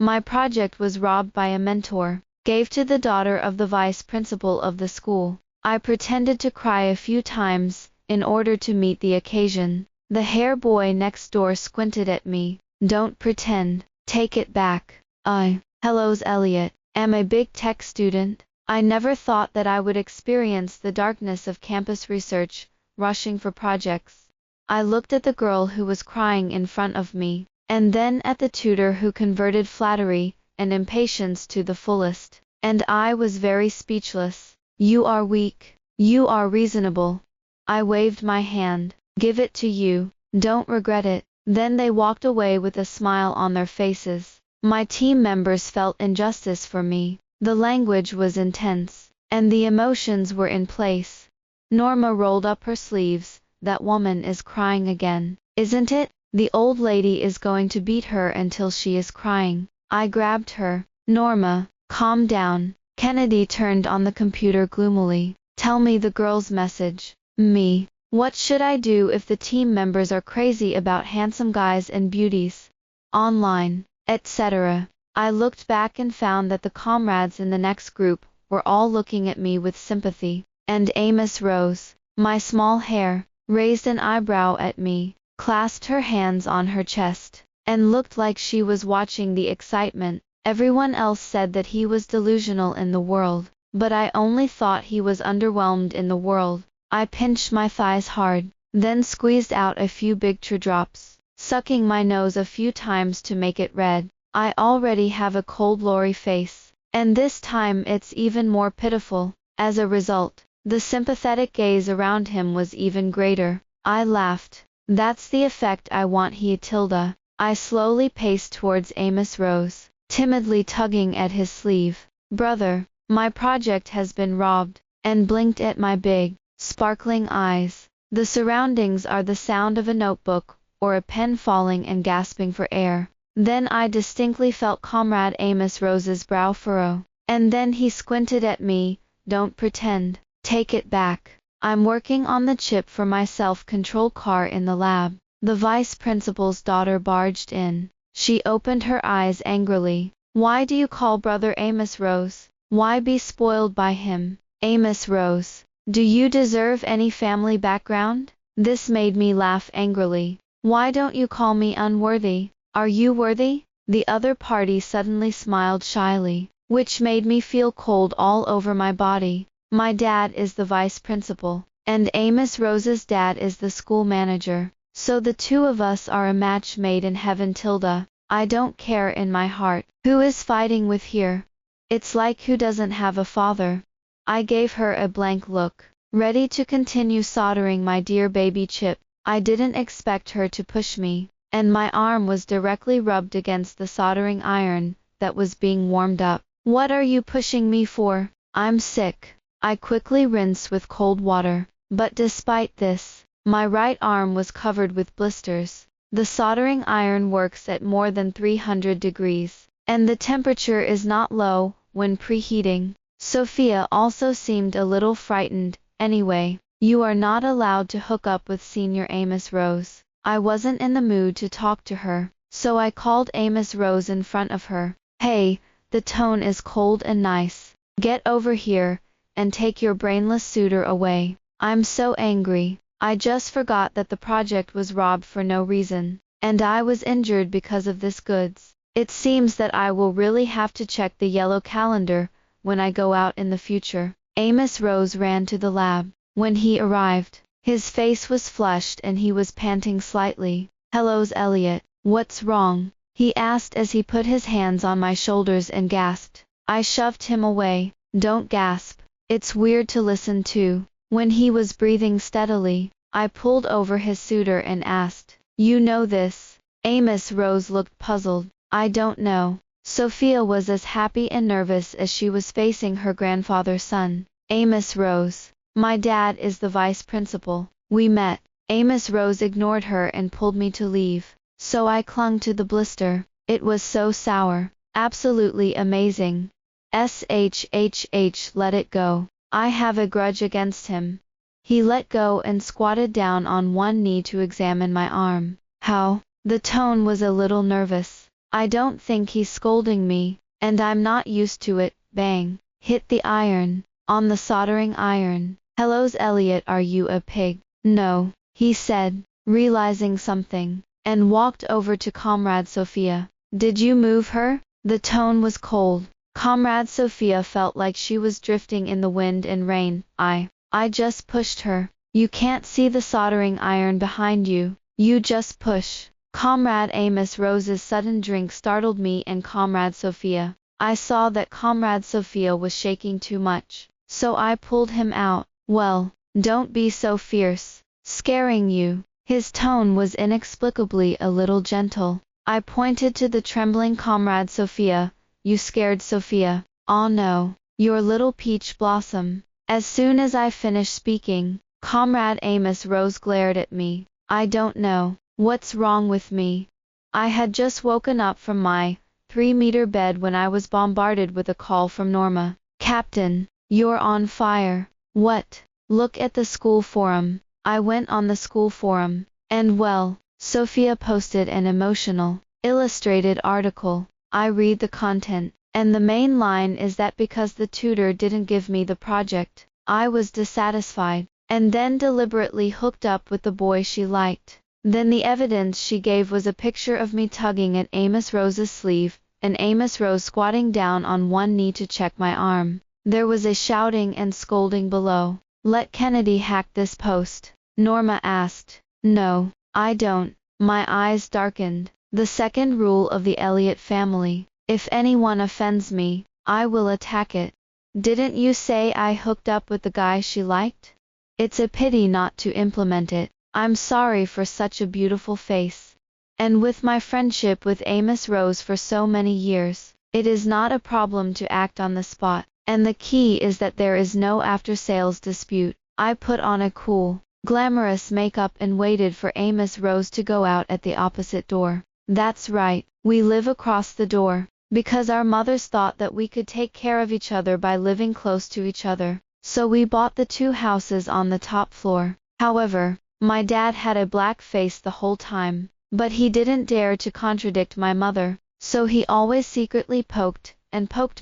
My project was robbed by a mentor, gave to the daughter of the vice principal of the school. I pretended to cry a few times, in order to meet the occasion. The hair boy next door squinted at me. Don't pretend, take it back. Hello's Elliot. Am a big tech student. I never thought that I would experience the darkness of campus research, rushing for projects. I looked at the girl who was crying in front of me, and then at the tutor who converted flattery and impatience to the fullest, and I was very speechless. You are weak. You are reasonable. I waved my hand. Give it to you. Don't regret it. Then they walked away with a smile on their faces. My team members felt injustice for me. The language was intense, and the emotions were in place. Norma rolled up her sleeves. That woman is crying again, isn't it? The old lady is going to beat her until she is crying. I grabbed her. Norma, calm down. Kennedy turned on the computer gloomily. Tell me the girl's message. Me. What should I do if the team members are crazy about handsome guys and beauties? Online, etc. I looked back and found that the comrades in the next group were all looking at me with sympathy. And Amos Rose, my small hair, raised an eyebrow at me, clasped her hands on her chest, and looked like she was watching the excitement. Everyone else said that he was delusional in the world, but I only thought he was underwhelmed in the world. I pinched my thighs hard, then squeezed out a few big teardrops, sucking my nose a few times to make it red. I already have a cold Lori face, and this time it's even more pitiful. As a result, the sympathetic gaze around him was even greater. I laughed. That's the effect I want, he tilde. I slowly paced towards Amos Rose, timidly tugging at his sleeve. Brother, my project has been robbed, and blinked at my big, sparkling eyes. The surroundings are the sound of a notebook, or a pen falling and gasping for air. Then I distinctly felt Comrade Amos Rose's brow furrow, and then he squinted at me. Don't pretend, take it back. I'm working on the chip for my self-control car in the lab. The vice principal's daughter barged in. She opened her eyes angrily. Why do you call brother Amos Rose? Why be spoiled by him? Amos Rose, do you deserve any family background? This made me laugh angrily. Why don't you call me unworthy? Are you worthy? The other party suddenly smiled shyly, which made me feel cold all over my body. My dad is the vice principal, and Amos Rose's dad is the school manager. So the two of us are a match made in heaven tilde. I don't care in my heart. Who is fighting with here? It's like who doesn't have a father? I gave her a blank look, ready to continue soldering my dear baby chip. I didn't expect her to push me, and my arm was directly rubbed against the soldering iron that was being warmed up. What are you pushing me for? I'm sick. I quickly rinsed with cold water, but despite this, my right arm was covered with blisters. The soldering iron works at more than 300 degrees, and the temperature is not low when preheating. Sophia also seemed a little frightened. Anyway, you are not allowed to hook up with Senior Amos Rose. I wasn't in the mood to talk to her, so I called Amos Rose in front of her. Hey, the tone is cold and nice. Get over here, and take your brainless suitor away. I'm so angry. I just forgot that the project was robbed for no reason, and I was injured because of this goods. It seems that I will really have to check the yellow calendar when I go out in the future. Amos Rose ran to the lab. When he arrived, his face was flushed and he was panting slightly. Hello's Elliot. What's wrong? He asked as he put his hands on my shoulders and gasped. I shoved him away. Don't gasp. It's weird to listen to. When he was breathing steadily, I pulled over his suitor and asked, You know this? Amos Rose looked puzzled. I don't know. Sophia was as happy and nervous as she was facing her grandfather's son. Amos Rose. My dad is the vice principal. We met. Amos Rose ignored her and pulled me to leave. So I clung to the blister. It was so sour. Absolutely amazing. SHHH, let it go. I have a grudge against him. He let go and squatted down on one knee to examine my arm. How? The tone was a little nervous. I don't think he's scolding me, and I'm not used to it. Bang. Hit the iron. On the soldering iron. Hellos Elliot, are you a pig? No, he said, realizing something, and walked over to Comrade Sophia. Did you move her? The tone was cold. Comrade Sophia felt like she was drifting in the wind and rain. I just pushed her. You can't see the soldering iron behind you. You just push. Comrade Amos Rose's sudden drink startled me and Comrade Sophia. I saw that Comrade Sophia was shaking too much, so I pulled him out. Well, don't be so fierce. Scaring you. His tone was inexplicably a little gentle. I pointed to the trembling Comrade Sophia. You scared Sophia? Oh no, your little peach blossom. As soon as I finished speaking, Comrade Amos Rose glared at me. I don't know what's wrong with me. I had just woken up from my 3-meter bed when I was bombarded with a call from Norma. Captain, you're on fire. What? Look at the school forum. I went on the school forum, and well, Sophia posted an emotional, illustrated article. I read the content, and the main line is that because the tutor didn't give me the project, I was dissatisfied, and then deliberately hooked up with the boy she liked. Then the evidence she gave was a picture of me tugging at Amos Rose's sleeve, and Amos Rose squatting down on one knee to check my arm. There was a shouting and scolding below. Let Kennedy hack this post, Norma asked. No, I don't. My eyes darkened. The second rule of the Elliot family. If anyone offends me, I will attack it. Didn't you say I hooked up with the guy she liked? It's a pity not to implement it. I'm sorry for such a beautiful face. And with my friendship with Amos Rose for so many years, it is not a problem to act on the spot. And the key is that there is no after-sales dispute. I put on a cool, glamorous makeup and waited for Amos Rose to go out at the opposite door. That's right, we live across the door, because our mothers thought that we could take care of each other by living close to each other. So we bought the 2 houses on the top floor. However, my dad had a black face the whole time, but he didn't dare to contradict my mother, so he always secretly poked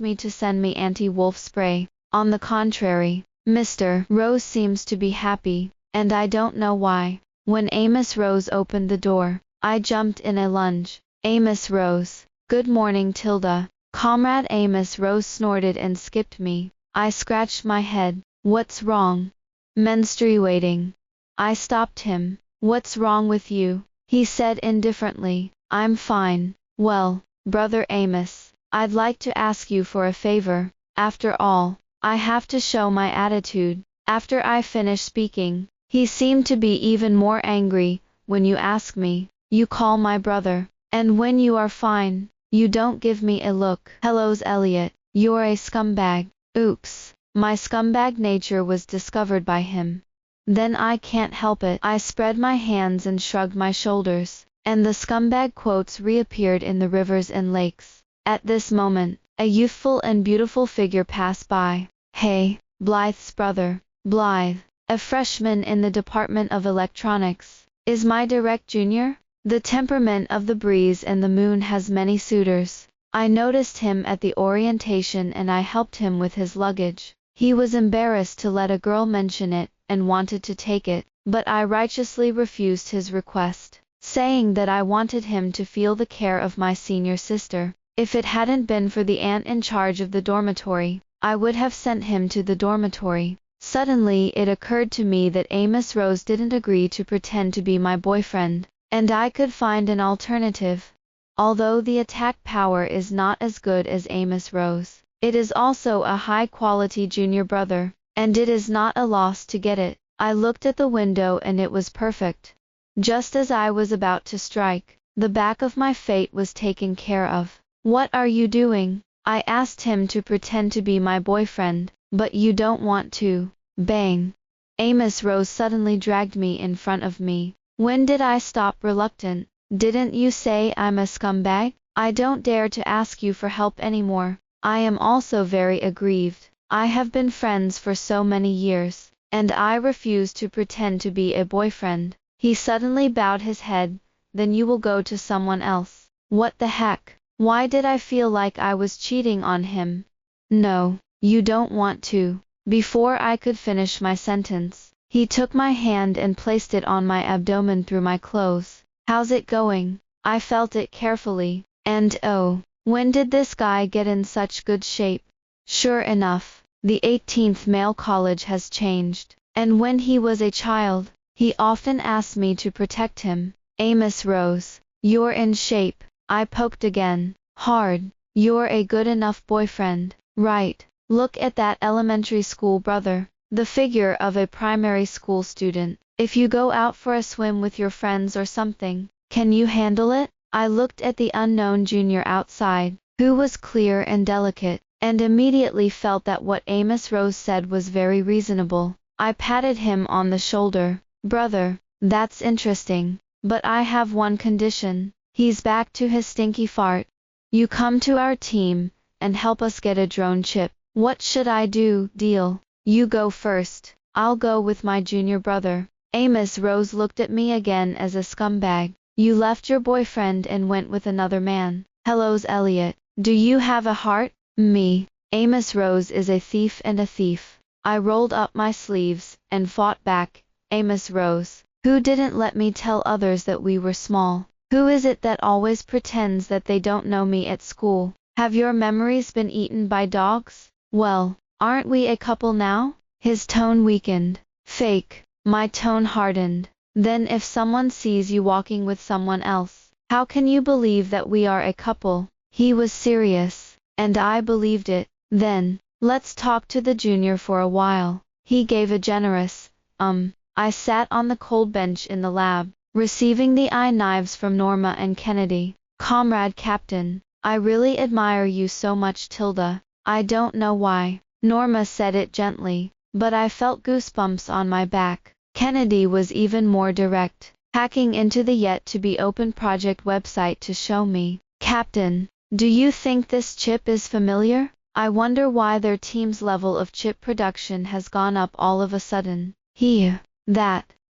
me to send me anti-wolf spray. On the contrary, Mr. Rose seems to be happy, and I don't know why. When Amos Rose opened the door, I jumped in a lunge. Amos Rose. Good morning, Tilda. Comrade Amos Rose snorted and skipped me. I scratched my head. What's wrong? Menstruating. I stopped him. What's wrong with you? He said indifferently. I'm fine. Well, Brother Amos, I'd like to ask you for a favor. After all, I have to show my attitude. After I finished speaking, he seemed to be even more angry. When you ask me, you call my brother, and when you are fine, you don't give me a look. Hellos Elliot, you're a scumbag. Oops, my scumbag nature was discovered by him. Then I can't help it. I spread my hands and shrugged my shoulders, and the scumbag quotes reappeared in the rivers and lakes. At this moment, a youthful and beautiful figure passed by. Hey, Blythe's brother, Blythe, a freshman in the Department of Electronics, is my direct junior. The temperament of the breeze and the moon has many suitors. I noticed him at the orientation and I helped him with his luggage. He was embarrassed to let a girl mention it, and wanted to take it, but I righteously refused his request, saying that I wanted him to feel the care of my senior sister. If it hadn't been for the aunt in charge of the dormitory, I would have sent him to the dormitory. Suddenly it occurred to me that Amos Rose didn't agree to pretend to be my boyfriend, and I could find an alternative. Although the attack power is not as good as Amos Rose, it is also a high-quality junior brother, and it is not a loss to get it. I looked at the window and it was perfect. Just as I was about to strike, the back of my fate was taken care of. What are you doing? I asked him to pretend to be my boyfriend, but you don't want to. Bang! Amos Rose suddenly dragged me in front of me. When did I stop reluctant? Didn't you say I'm a scumbag? I don't dare to ask you for help anymore. I am also very aggrieved. I have been friends for so many years, and I refuse to pretend to be a boyfriend. He suddenly bowed his head. Then you will go to someone else. What the heck? Why did I feel like I was cheating on him? No, you don't want to. Before I could finish my sentence, he took my hand and placed it on my abdomen through my clothes. How's it going? I felt it carefully. And oh, when did this guy get in such good shape? Sure enough, the 18th male college has changed. And when he was a child, he often asked me to protect him. Amos rose. You're in shape. I poked again. Hard. You're a good enough boyfriend, right? Look at that elementary school brother, the figure of a primary school student. If you go out for a swim with your friends or something, can you handle it? I looked at the unknown junior outside, who was clear and delicate, and immediately felt that what Amos Rose said was very reasonable. I patted him on the shoulder. Brother, that's interesting, but I have one condition. He's back to his stinky fart. You come to our team and help us get a drone chip. What should I do? Deal. You go first. I'll go with my junior brother. Amos Rose looked at me again as a scumbag. You left your boyfriend and went with another man. Hello's Elliot. Do you have a heart? Me. Amos Rose is a thief and a thief. I rolled up my sleeves and fought back. Amos Rose. Who didn't let me tell others that we were small? Who is it that always pretends that they don't know me at school? Have your memories been eaten by dogs? Well, aren't we a couple now? His tone weakened. Fake. My tone hardened. Then if someone sees you walking with someone else, how can you believe that we are a couple? He was serious, and I believed it. Then, let's talk to the junior for a while. He gave a generous, I sat on the cold bench in the lab, receiving the eye knives from Norma and Kennedy. Comrade Captain, I really admire you so much, Tilda. I don't know why. Norma said it gently, but I felt goosebumps on my back. Kennedy was even more direct, hacking into the yet-to-be-open project website to show me. Captain, do you think this chip is familiar? I wonder why their team's level of chip production has gone up all of a sudden.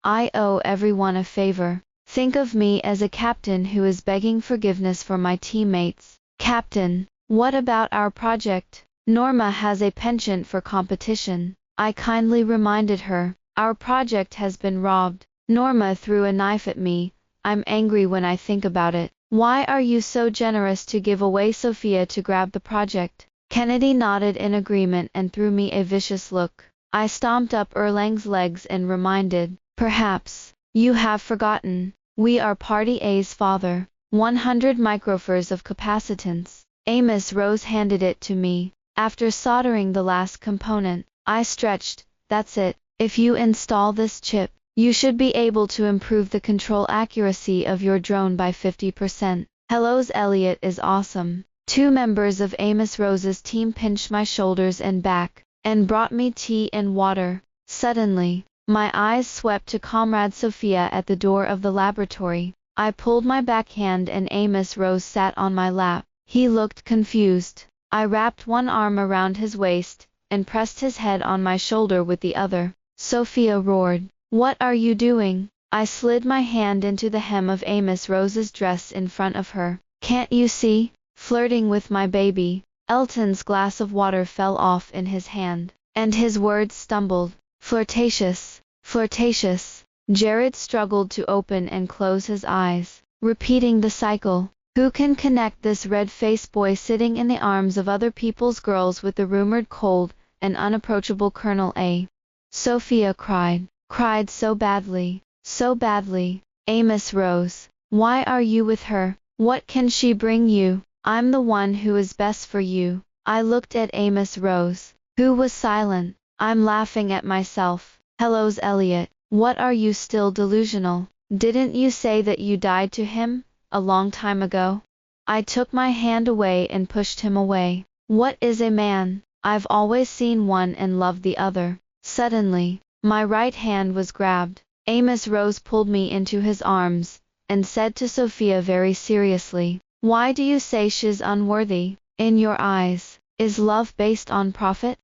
I owe everyone a favor. Think of me as a captain who is begging forgiveness for my teammates. Captain, what about our project? Norma has a penchant for competition. I kindly reminded her. Our project has been robbed. Norma threw a knife at me. I'm angry when I think about it. Why are you so generous to give away Sophia to grab the project? Kennedy nodded in agreement and threw me a vicious look. I stomped up Erlang's legs and reminded, perhaps, you have forgotten, we are Party A's father. 100 microfars of capacitance. Amos Rose handed it to me. After soldering the last component, I stretched. That's it. If you install this chip, you should be able to improve the control accuracy of your drone by 50%. Hello's Elliot is awesome. 2 members of Amos Rose's team pinched my shoulders and back, and brought me tea and water. Suddenly, my eyes swept to Comrade Sophia at the door of the laboratory. I pulled my backhand and Amos Rose sat on my lap. He looked confused. I wrapped one arm around his waist, and pressed his head on my shoulder with the other. Sophia roared. What are you doing? I slid my hand into the hem of Amos Rose's dress in front of her. Can't you see? Flirting with my baby. Elton's glass of water fell off in his hand, and his words stumbled. Flirtatious. Flirtatious. Jared struggled to open and close his eyes, repeating the cycle. Who can connect this red-faced boy sitting in the arms of other people's girls with the rumored cold and unapproachable Colonel A? Sophia cried so badly, so badly. Amos Rose, why are you with her? What can she bring you? I'm the one who is best for you. I looked at Amos Rose, who was silent. I'm laughing at myself. Hello's Elliot, what are you still delusional? Didn't you say that you died to him? A long time ago? I took my hand away and pushed him away. What is a man? I've always seen one and loved the other. Suddenly, my right hand was grabbed. Amos Rose pulled me into his arms, and said to Sophia very seriously, why do you say she's unworthy? In your eyes, is love based on profit?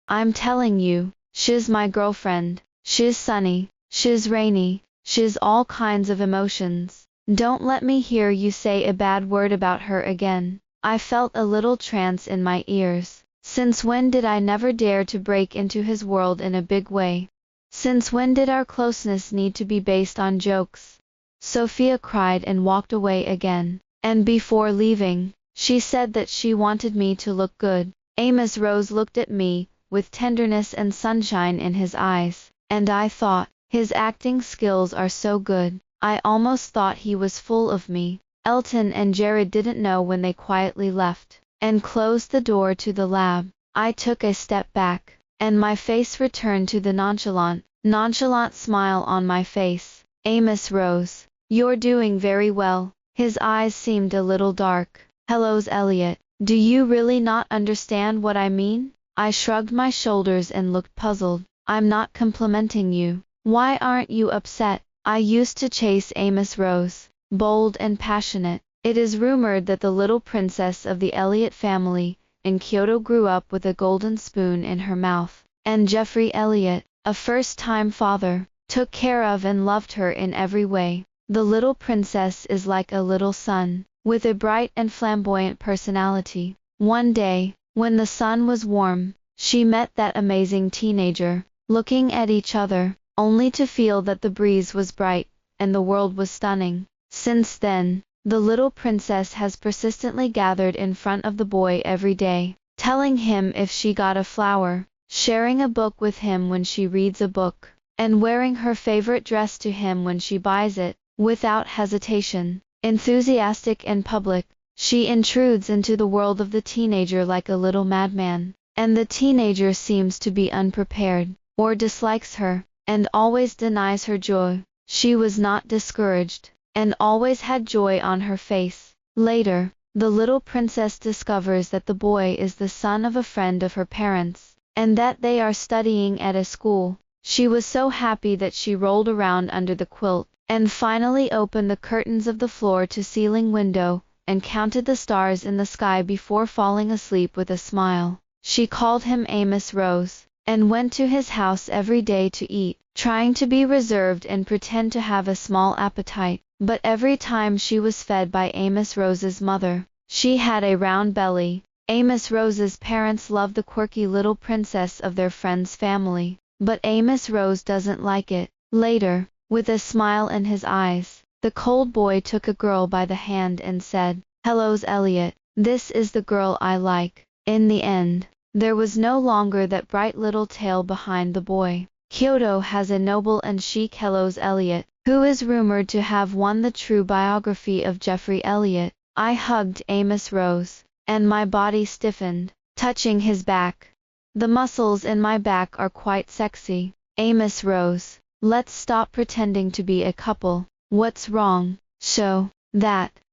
I'm telling you, she's my girlfriend. She's sunny, she's rainy, she's all kinds of emotions. Don't let me hear you say a bad word about her again. I felt a little trance in my ears. Since when did I never dare to break into his world in a big way? Since when did our closeness need to be based on jokes? Sophia cried and walked away again. And before leaving, she said that she wanted me to look good. Amos Rose looked at me, with tenderness and sunshine in his eyes, and I thought, his acting skills are so good. I almost thought he was full of me. Elton and Jared didn't know when they quietly left, and closed the door to the lab. I took a step back, and my face returned to the nonchalant smile on my face. Amos Rose, you're doing very well. His eyes seemed a little dark. Hello's Elliot. Do you really not understand what I mean? I shrugged my shoulders and looked puzzled. I'm not complimenting you. Why aren't you upset? I used to chase Amos Rose, bold and passionate. It is rumored that the little princess of the Elliot family in Kyoto grew up with a golden spoon in her mouth, and Jeffrey Elliot, a first-time father, took care of and loved her in every way. The little princess is like a little sun, with a bright and flamboyant personality. One day, when the sun was warm, she met that amazing teenager, looking at each other, only to feel that the breeze was bright, and the world was stunning. Since then, the little princess has persistently gathered in front of the boy every day, telling him if she got a flower, sharing a book with him when she reads a book, and wearing her favorite dress to him when she buys it. Without hesitation, enthusiastic and public, she intrudes into the world of the teenager like a little madman, and the teenager seems to be unprepared, or dislikes her, and always denies her joy. She was not discouraged, and always had joy on her face. Later, the little princess discovers that the boy is the son of a friend of her parents, and that they are studying at a school. She was so happy that she rolled around under the quilt, and finally opened the curtains of the floor-to-ceiling window, and counted the stars in the sky before falling asleep with a smile. She called him Amos Rose, and went to his house every day to eat, trying to be reserved and pretend to have a small appetite. But every time she was fed by Amos Rose's mother, she had a round belly. Amos Rose's parents loved the quirky little princess of their friend's family, but Amos Rose doesn't like it. Later, with a smile in his eyes, the cold boy took a girl by the hand and said, "Hello's Elliot, this is the girl I like." In the end, there was no longer that bright little tail behind the boy. Kyoto has a noble and chic Hello's Elliot, who is rumored to have won the true biography of Jeffrey Elliot. I hugged Amos Rose, and my body stiffened, touching his back. The muscles in my back are quite sexy. Amos Rose, let's stop pretending to be a couple. What's wrong?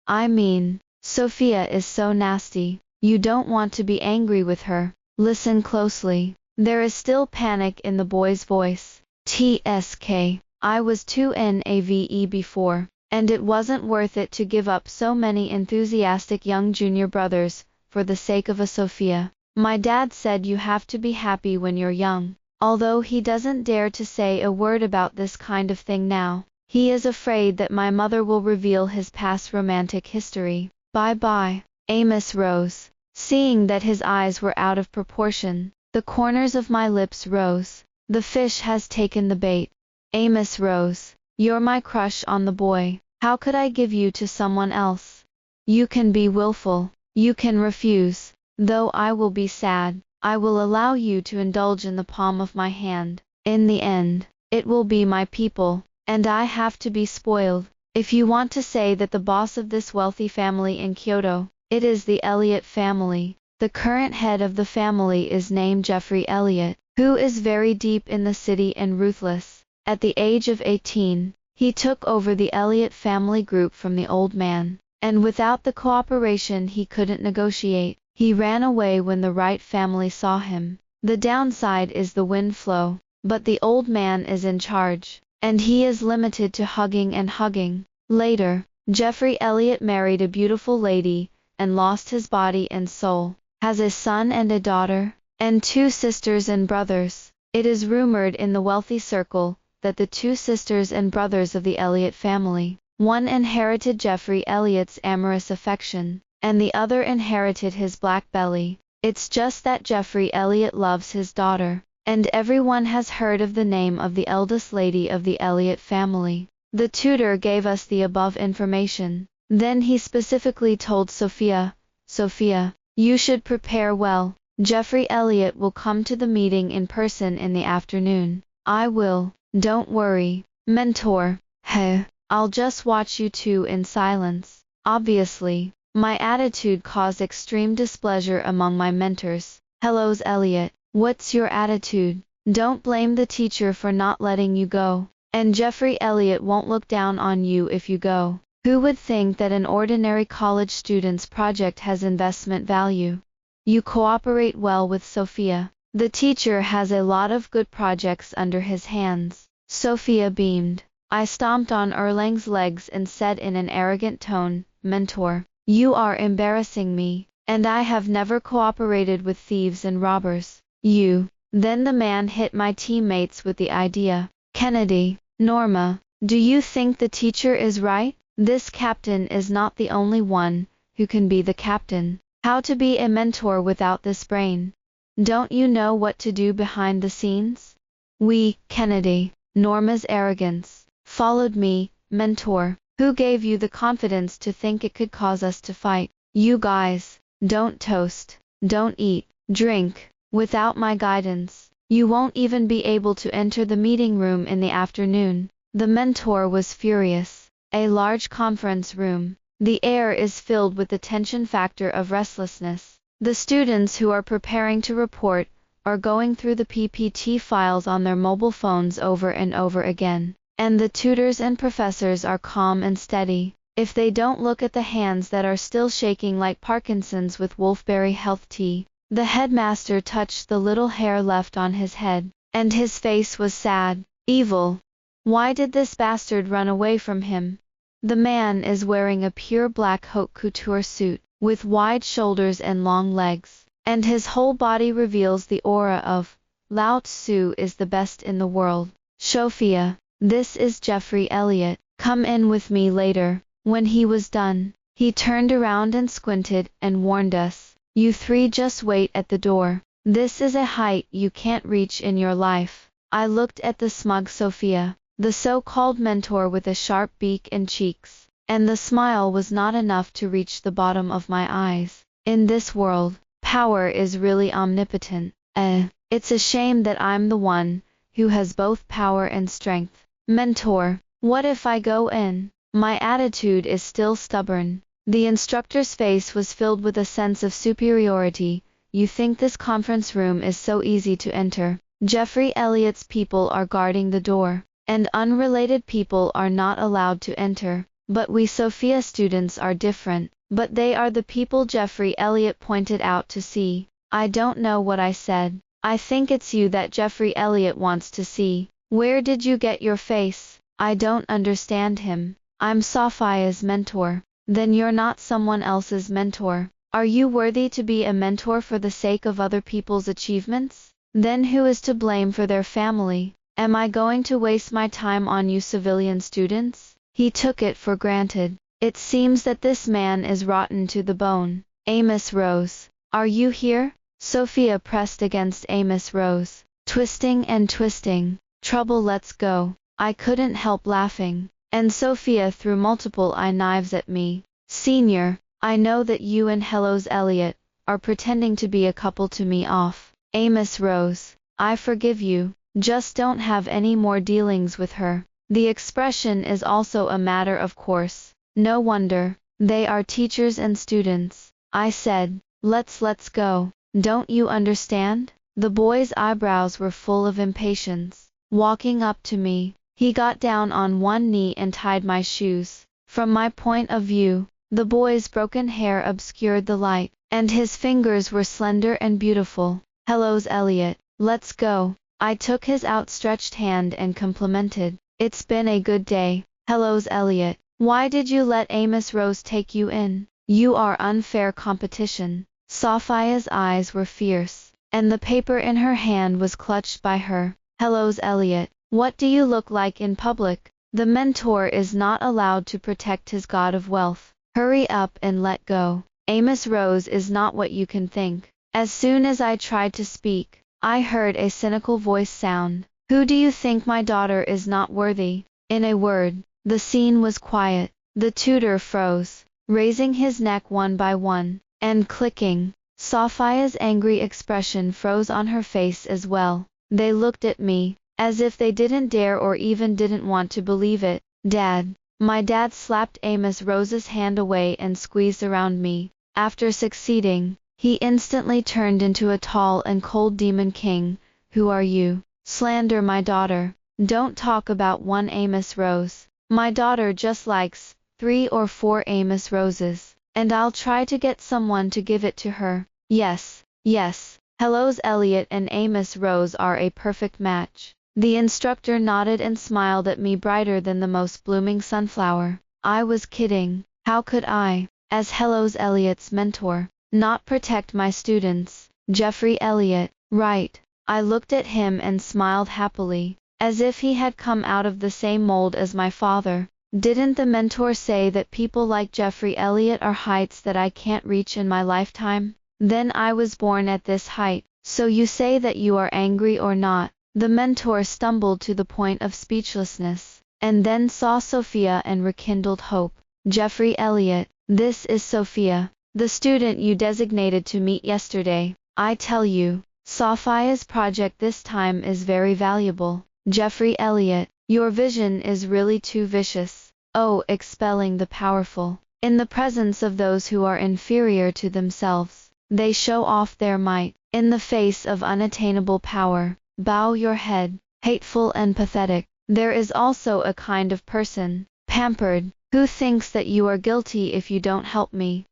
I mean, Sophia is so nasty. You don't want to be angry with her. Listen closely. There is still panic in the boy's voice. TSK. I was too naive before, and it wasn't worth it to give up so many enthusiastic young junior brothers, for the sake of a Sophia. My dad said you have to be happy when you're young. Although he doesn't dare to say a word about this kind of thing now, he is afraid that my mother will reveal his past romantic history. Bye-bye, Amos Rose. Seeing that his eyes were out of proportion, the corners of my lips rose. The fish has taken the bait. Amos Rose, you're my crush on the boy. How could I give you to someone else? You can be willful. You can refuse. Though I will be sad, I will allow you to indulge in the palm of my hand. In the end, it will be my people, and I have to be spoiled. If you want to say that the boss of this wealthy family in Kyoto, it is the Elliot family. The current head of the family is named Jeffrey Elliot, who is very deep in the city and ruthless. At the age of 18, he took over the Elliot family group from the old man, and without the cooperation he couldn't negotiate. He ran away when the right family saw him. The downside is the wind flow, but the old man is in charge, and he is limited to hugging and hugging. Later, Jeffrey Elliot married a beautiful lady, and lost his body and soul, has a son and a daughter, and 2 sisters and brothers. It is rumored in the wealthy circle that the 2 sisters and brothers of the Elliot family One inherited Jeffrey Elliott's amorous affection, and the other inherited his black belly. It's just that Jeffrey Elliott loves his daughter, and everyone has heard of the name of the eldest lady of the Elliott family. The tutor gave us the above information. Then he specifically told Sophia, Sophia, you should prepare well. Jeffrey Elliott will come to the meeting in person in the afternoon. I will. Don't worry, mentor. Heh. I'll just watch you two in silence. Obviously, my attitude caused extreme displeasure among my mentors. Hello's Elliott, what's your attitude? Don't blame the teacher for not letting you go. And Jeffrey Elliott won't look down on you if you go. Who would think that an ordinary college student's project has investment value? You cooperate well with Sophia. The teacher has a lot of good projects under his hands. Sophia beamed. I stomped on Erlang's legs and said in an arrogant tone, Mentor, you are embarrassing me, and I have never cooperated with thieves and robbers. You. Then the man hit my teammates with the idea. Kennedy, Norma, do you think the teacher is right? This captain is not the only one who can be the captain. How to be a mentor without this brain? Don't you know what to do behind the scenes? We, Kennedy, Norma's arrogance, followed me, mentor. Who gave you the confidence to think it could cause us to fight? You guys, don't toast, don't eat, drink, without my guidance. You won't even be able to enter the meeting room in the afternoon. The mentor was furious. A large conference room. The air is filled with the tension factor of restlessness. The students who are preparing to report are going through the PPT files on their mobile phones over and over again. And the tutors and professors are calm and steady. If they don't look at the hands that are still shaking like Parkinson's with wolfberry health tea. The headmaster touched the little hair left on his head, and his face was sad, evil. Why did this bastard run away from him? The man is wearing a pure black haute couture suit, with wide shoulders and long legs, and his whole body reveals the aura of, Lao Tzu is the best in the world. Sophia, this is Jeffrey Elliott, come in with me later. When he was done, he turned around and squinted and warned us. You three just wait at the door. This is a height you can't reach in your life. I looked at the smug Sophia, the so-called mentor with a sharp beak and cheeks, and the smile was not enough to reach the bottom of my eyes. In this world, power is really omnipotent. It's a shame that I'm the one who has both power and strength. Mentor, what if I go in? My attitude is still stubborn. The instructor's face was filled with a sense of superiority. You think this conference room is so easy to enter? Jeffrey Elliott's people are guarding the door, and unrelated people are not allowed to enter. But we Sophia students are different. But they are the people Jeffrey Elliott pointed out to see. I don't know what I said. I think it's you that Jeffrey Elliott wants to see. Where did you get your face? I don't understand him. I'm Sophia's mentor. Then you're not someone else's mentor. Are you worthy to be a mentor for the sake of other people's achievements? Then who is to blame for their family? Am I going to waste my time on you civilian students? He took it for granted. It seems that this man is rotten to the bone. Amos Rose, are you here? Sophia pressed against Amos Rose, twisting and twisting. Trouble, let's go. I couldn't help laughing. And Sophia threw multiple knives at me. Senior, I know that you and Hello's Elliott are pretending to be a couple to me off. Amos Rose, I forgive you. Just don't have any more dealings with her. The expression is also a matter of course. No wonder. They are teachers and students. I said, let's go. Don't you understand? The boy's eyebrows were full of impatience. Walking up to me, he got down on one knee and tied my shoes. From my point of view, the boy's broken hair obscured the light, and his fingers were slender and beautiful. Hello's Elliott, let's go. I took his outstretched hand and complimented. It's been a good day. Hello's Elliott, why did you let Amos Rose take you in? You are unfair competition. Sophia's eyes were fierce, and the paper in her hand was clutched by her. Hello's Elliott, what do you look like in public? The mentor is not allowed to protect his god of wealth. Hurry up and let go. Amos Rose is not what you can think. As soon as I tried to speak, I heard a cynical voice sound. Who do you think my daughter is not worthy? In a word, the scene was quiet. The tutor froze, raising his neck one by one, and clicking. Sophia's angry expression froze on her face as well. They looked at me, as if they didn't dare or even didn't want to believe it. Dad. My dad slapped Amos Rose's hand away and squeezed around me. After succeeding, he instantly turned into a tall and cold demon king. Who are you? Slander my daughter. Don't talk about one Amos Rose. My daughter just likes 3 or 4 Amos Roses, and I'll try to get someone to give it to her. Yes, yes. Hello's Elliot and Amos Rose are a perfect match. The instructor nodded and smiled at me brighter than the most blooming sunflower. I was kidding. How could I, as Hello's Elliot's mentor, not protect my students? Jeffrey Elliot, right. I looked at him and smiled happily, as if he had come out of the same mold as my father. Didn't the mentor say that people like Jeffrey Elliot are heights that I can't reach in my lifetime? Then I was born at this height. So you say that you are angry or not? The mentor stumbled to the point of speechlessness, and then saw Sophia and rekindled hope. Jeffrey Elliot, this is Sophia, the student you designated to meet yesterday. I tell you, Sophia's project this time is very valuable. Jeffrey Elliot, your vision is really too vicious. Oh, expelling the powerful. In the presence of those who are inferior to themselves, they show off their might. In the face of unattainable power, bow your head. Hateful and pathetic. There is also a kind of person, pampered, who thinks that you are guilty if you don't help me.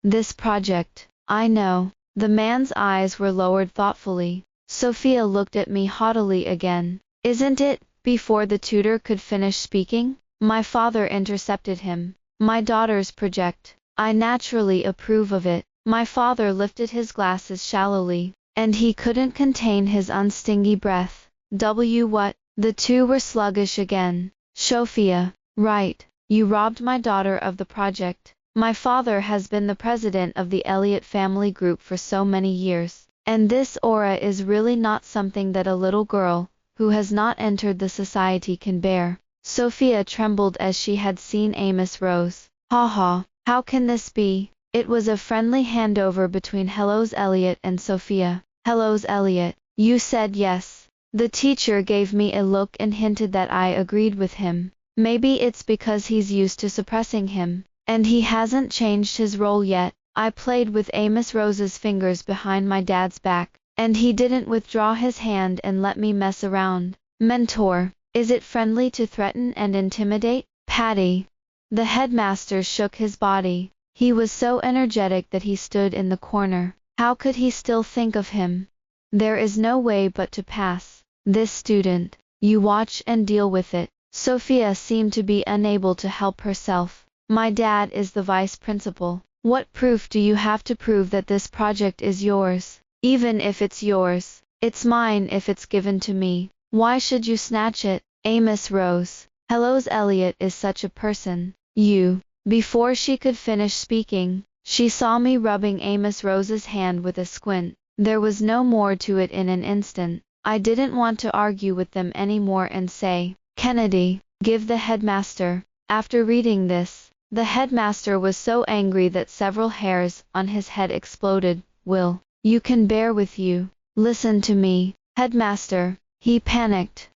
This project. I know. The man's eyes were lowered thoughtfully. Sophia looked at me haughtily again. Isn't it? Before the tutor could finish speaking, my father intercepted him. My daughter's project. I naturally approve of it. My father lifted his glasses shallowly, and he couldn't contain his unstingy breath. What? The two were sluggish again. Sophia, right. You robbed my daughter of the project. My father has been the president of the Elliot family group for so many years, and this aura is really not something that a little girl, who has not entered the society, can bear. Sophia trembled as she had seen Amos Rose. Ha ha, how can this be? It was a friendly handover between Hello's Elliot and Sophia. Hello's Elliot, you said yes. The teacher gave me a look and hinted that I agreed with him. Maybe it's because he's used to suppressing him, and he hasn't changed his role yet. I played with Amos Rose's fingers behind my dad's back, and he didn't withdraw his hand and let me mess around. Mentor, is it friendly to threaten and intimidate? Patty. The headmaster shook his body. He was so energetic that he stood in the corner. How could he still think of him? There is no way but to pass. This student. You watch and deal with it. Sophia seemed to be unable to help herself. My dad is the vice principal. What proof do you have to prove that this project is yours? Even if it's yours, it's mine if it's given to me. Why should you snatch it? Amos Rose. Hello's Elliot is such a person. You. Before she could finish speaking, she saw me rubbing Amos Rose's hand with a squint. There was no more to it in an instant. I didn't want to argue with them anymore and say, Kennedy, give the headmaster. After reading this, the headmaster was so angry that several hairs on his head exploded. Will, you can bear with you. Listen to me, headmaster. He panicked.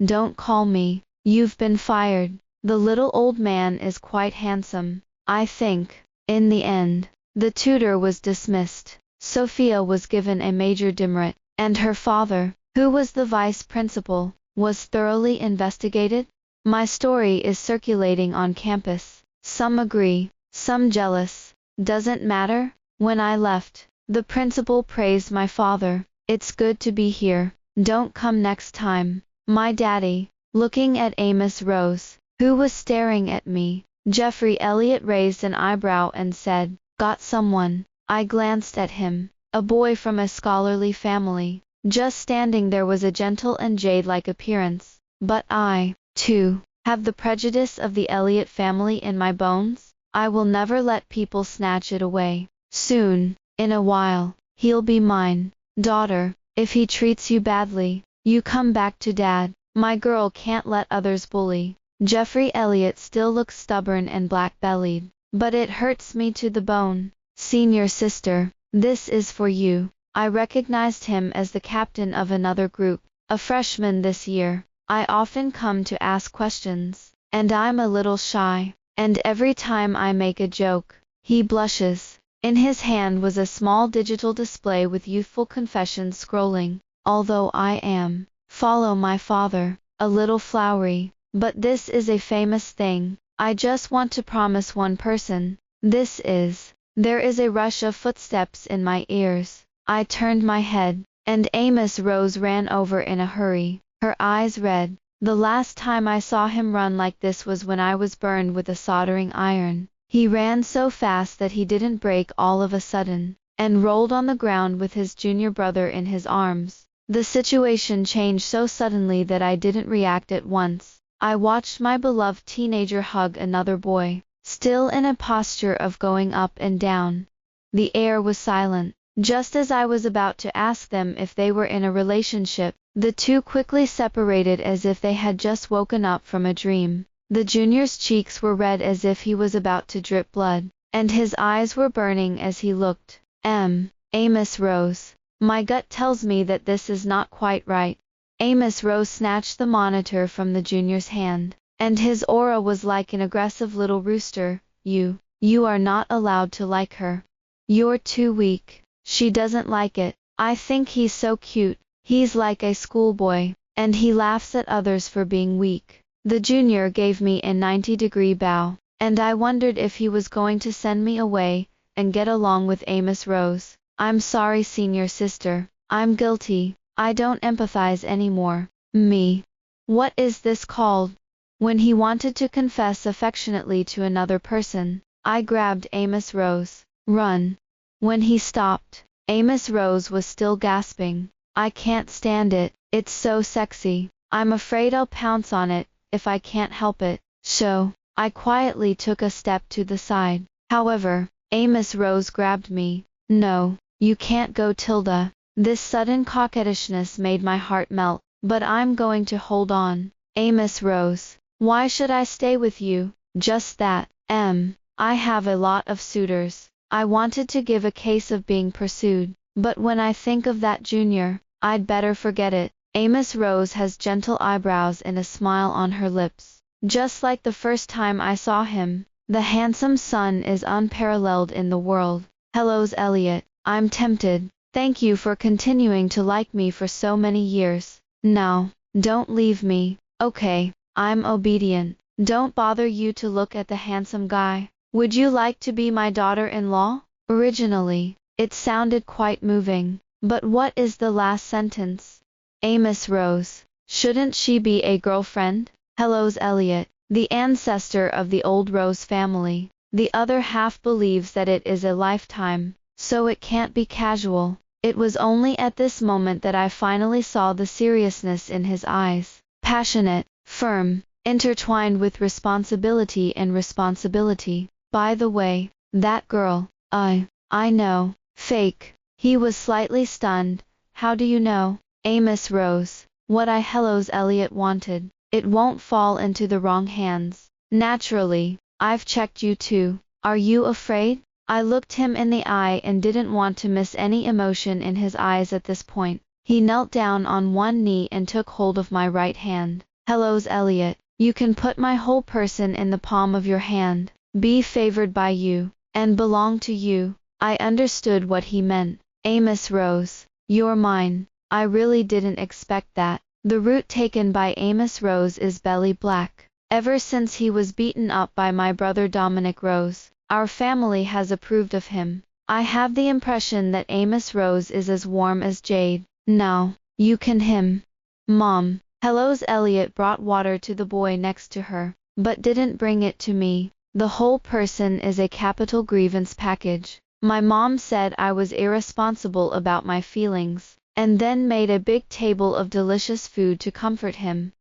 Don't call me. You've been fired. The little old man is quite handsome, I think. In the end, the tutor was dismissed. Sophia was given a major demerit, and her father, who was the vice principal, was thoroughly investigated. My story is circulating on campus. Some agree, some jealous. Doesn't matter. When I left, the principal praised my father. It's good to be here. Don't come next time. My daddy, looking at Amos Rose, who was staring at me. Jeffrey Elliot raised an eyebrow and said, Got someone. I glanced at him. A boy from a scholarly family. Just standing there was a gentle and jade-like appearance. But I, 2. Have the prejudice of the Elliot family in my bones? I will never let people snatch it away. Soon, in a while, he'll be mine. Daughter, if he treats you badly, you come back to Dad. My girl can't let others bully. Jeffrey Elliot still looks stubborn and black-bellied, but it hurts me to the bone. Senior sister, this is for you. I recognized him as the captain of another group, a freshman this year. I often come to ask questions, and I'm a little shy, and every time I make a joke, he blushes. In his hand was a small digital display with youthful confessions scrolling. Although I am, follow my father, a little flowery, but this is a famous thing. I just want to promise one person. This is. There is a rush of footsteps in my ears. I turned my head, and Amos Rose ran over in a hurry, her eyes red. The last time I saw him run like this was when I was burned with a soldering iron. He ran so fast that he didn't break all of a sudden, and rolled on the ground with his junior brother in his arms. The situation changed so suddenly that I didn't react at once. I watched my beloved teenager hug another boy, still in a posture of going up and down. The air was silent. Just as I was about to ask them if they were in a relationship, the two quickly separated as if they had just woken up from a dream. The junior's cheeks were red as if he was about to drip blood, and his eyes were burning as he looked. Amos Rose. My gut tells me that this is not quite right. Amos Rose snatched the monitor from the junior's hand, and his aura was like an aggressive little rooster. You are not allowed to like her. You're too weak. She doesn't like it. I think he's so cute. He's like a schoolboy, and he laughs at others for being weak. The junior gave me a 90-degree bow, and I wondered if he was going to send me away and get along with Amos Rose. I'm sorry, senior sister. I'm guilty. I don't empathize anymore. Me. What is this called? When he wanted to confess affectionately to another person, I grabbed Amos Rose. Run. When he stopped, Amos Rose was still gasping. I can't stand it. It's so sexy. I'm afraid I'll pounce on it if I can't help it. So, I quietly took a step to the side. However, Amos Rose grabbed me. No, you can't go, Tilda. This sudden coquettishness made my heart melt, but I'm going to hold on. Amos Rose, why should I stay with you? Just that. I have a lot of suitors. I wanted to give a case of being pursued, but when I think of that junior, I'd better forget it. Amos Rose has gentle eyebrows and a smile on her lips, just like the first time I saw him. The handsome son is unparalleled in the world. Hello's Elliot, I'm tempted. Thank you for continuing to like me for so many years. Now, don't leave me. Okay, I'm obedient. Don't bother you to look at the handsome guy. Would you like to be my daughter-in-law? Originally, it sounded quite moving, but what is the last sentence? Amos Rose, shouldn't she be a girlfriend? Hello's Elliot, the ancestor of the old Rose family. The other half believes that it is a lifetime, so it can't be casual. It was only at this moment that I finally saw the seriousness in his eyes. Passionate, firm, intertwined with responsibility and responsibility. By the way, that girl, I know. Fake. He was slightly stunned. How do you know? Amos Rose, what I Hello's Elliot wanted. It won't fall into the wrong hands. Naturally, I've checked you too. Are you afraid? I looked him in the eye and didn't want to miss any emotion in his eyes at this point. He knelt down on one knee and took hold of my right hand. Hello's Elliot, you can put my whole person in the palm of your hand. Be favored by you, and belong to you. I understood what he meant. Amos Rose, you're mine. I really didn't expect that. The route taken by Amos Rose is belly black. Ever since he was beaten up by my brother Dominic Rose, our family has approved of him. I have the impression that Amos Rose is as warm as jade. Now, you can him. Mom. Hello's Elliot brought water to the boy next to her, but didn't bring it to me. The whole person is a capital grievance package. My mom said I was irresponsible about my feelings, and then made a big table of delicious food to comfort him.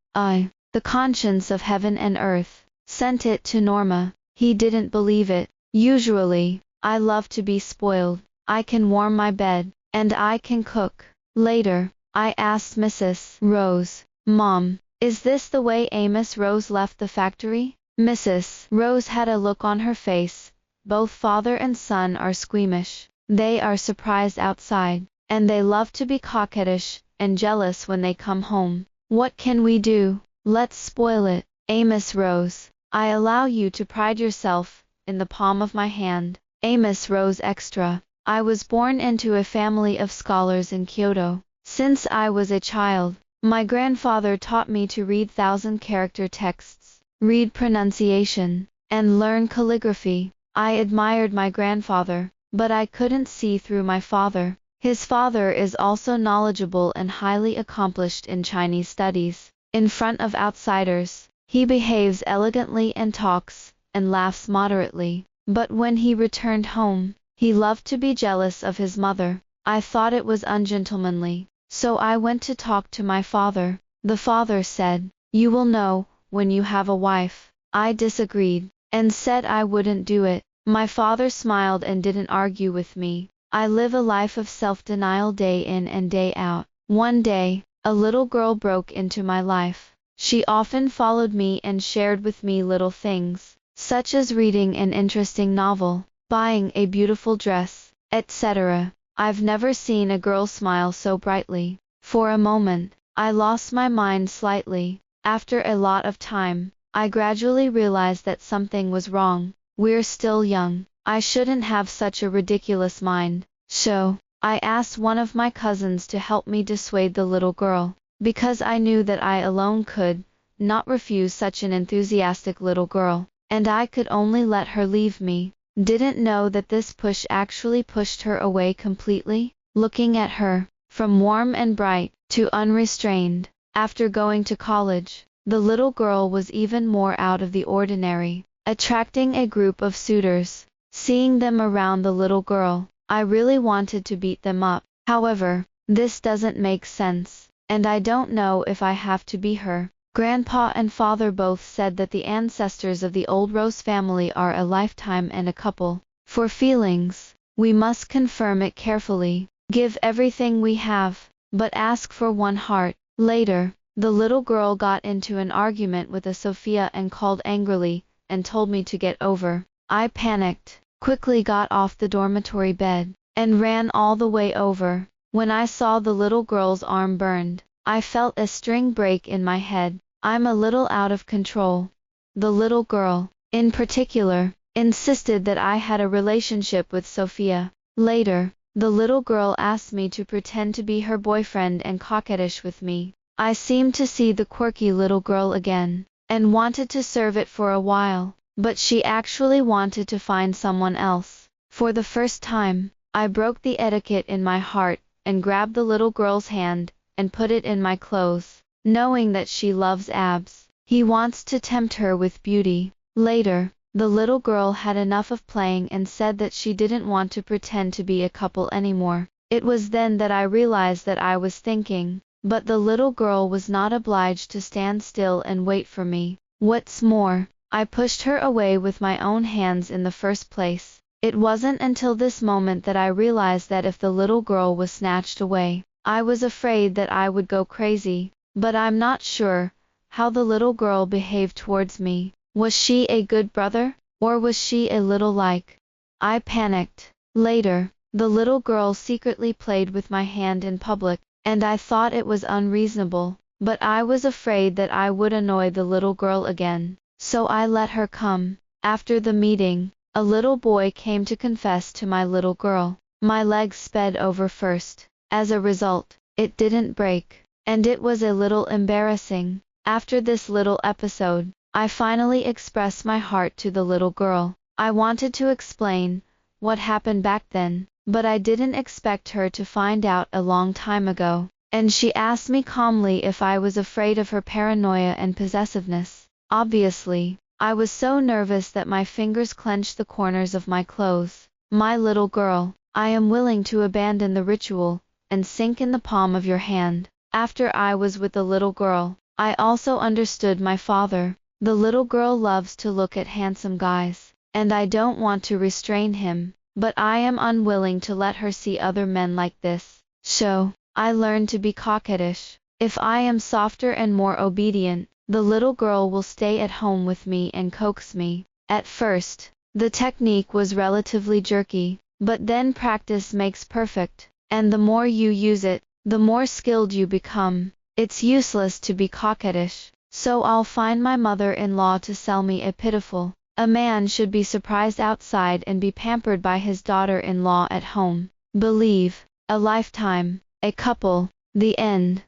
the conscience of heaven and earth. Sent it to Norma. He didn't believe it. Usually, I love to be spoiled. I can warm my bed, and I can cook. Later, I asked Mrs. Rose, Mom, is this the way Amos Rose left the factory? Mrs. Rose had a look on her face. Both father and son are squeamish. They are surprised outside, and they love to be coquettish and jealous when they come home. What can we do? Let's spoil it. Amos Rose, I allow you to pride yourself in the palm of my hand. Amos Rose Extra. I was born into a family of scholars in Kyoto. Since I was a child, my grandfather taught me to read 1,000-character texts, read pronunciation, and learn calligraphy. I admired my grandfather, but I couldn't see through my father. His father is also knowledgeable and highly accomplished in Chinese studies. In front of outsiders, he behaves elegantly and talks and laughs moderately. But when he returned home, he loved to be jealous of his mother. I thought it was ungentlemanly, so I went to talk to my father. The father said, "You will know when you have a wife." I disagreed, and said I wouldn't do it. My father smiled and didn't argue with me. I live a life of self-denial day in and day out. One day, a little girl broke into my life. She often followed me and shared with me little things, such as reading an interesting novel, buying a beautiful dress, etc. I've never seen a girl smile so brightly. For a moment, I lost my mind slightly. After a lot of time, I gradually realized that something was wrong. We're still young. I shouldn't have such a ridiculous mind. So, I asked one of my cousins to help me dissuade the little girl, because I knew that I alone could not refuse such an enthusiastic little girl, and I could only let her leave me. Didn't know that this push actually pushed her away completely. Looking at her, from warm and bright to unrestrained, after going to college, the little girl was even more out of the ordinary, attracting a group of suitors. Seeing them around the little girl, I really wanted to beat them up. However, this doesn't make sense, and I don't know if I have to be her. Grandpa and father both said that the ancestors of the old Rose family are a lifetime and a couple. For feelings, we must confirm it carefully. Give everything we have, but ask for one heart. Later, the little girl got into an argument with Sophia and called angrily, and told me to get over. I panicked, quickly got off the dormitory bed, and ran all the way over. When I saw the little girl's arm burned, I felt a string break in my head. I'm a little out of control. The little girl, in particular, insisted that I had a relationship with Sophia. Later, the little girl asked me to pretend to be her boyfriend and coquettish with me. I seemed to see the quirky little girl again, and wanted to serve it for a while, but she actually wanted to find someone else. For the first time, I broke the etiquette in my heart, and grabbed the little girl's hand, and put it in my clothes, knowing that she loves abs. He wants to tempt her with beauty. Later, the little girl had enough of playing and said that she didn't want to pretend to be a couple anymore. It was then that I realized that I was thinking, but the little girl was not obliged to stand still and wait for me. What's more, I pushed her away with my own hands in the first place. It wasn't until this moment that I realized that if the little girl was snatched away, I was afraid that I would go crazy. But I'm not sure how the little girl behaved towards me. Was she a good brother, or was she a little like? I panicked. Later, the little girl secretly played with my hand in public, and I thought it was unreasonable, but I was afraid that I would annoy the little girl again, so I let her come. After the meeting, a little boy came to confess to my little girl. My leg sped over first. As a result, it didn't break, and it was a little embarrassing. After this little episode, I finally expressed my heart to the little girl. I wanted to explain what happened back then, but I didn't expect her to find out a long time ago, and she asked me calmly if I was afraid of her paranoia and possessiveness. Obviously, I was so nervous that my fingers clenched the corners of my clothes. My little girl, I am willing to abandon the ritual and sink in the palm of your hand. After I was with the little girl, I also understood my father. The little girl loves to look at handsome guys, and I don't want to restrain him, but I am unwilling to let her see other men like this. So, I learned to be coquettish. If I am softer and more obedient, the little girl will stay at home with me and coax me. At first, the technique was relatively jerky, but then practice makes perfect, and the more you use it, the more skilled you become. It's useless to be coquettish, so I'll find my mother-in-law to sell me a pitiful. A man should be surprised outside and be pampered by his daughter-in-law at home. Believe, a lifetime, a couple, the end.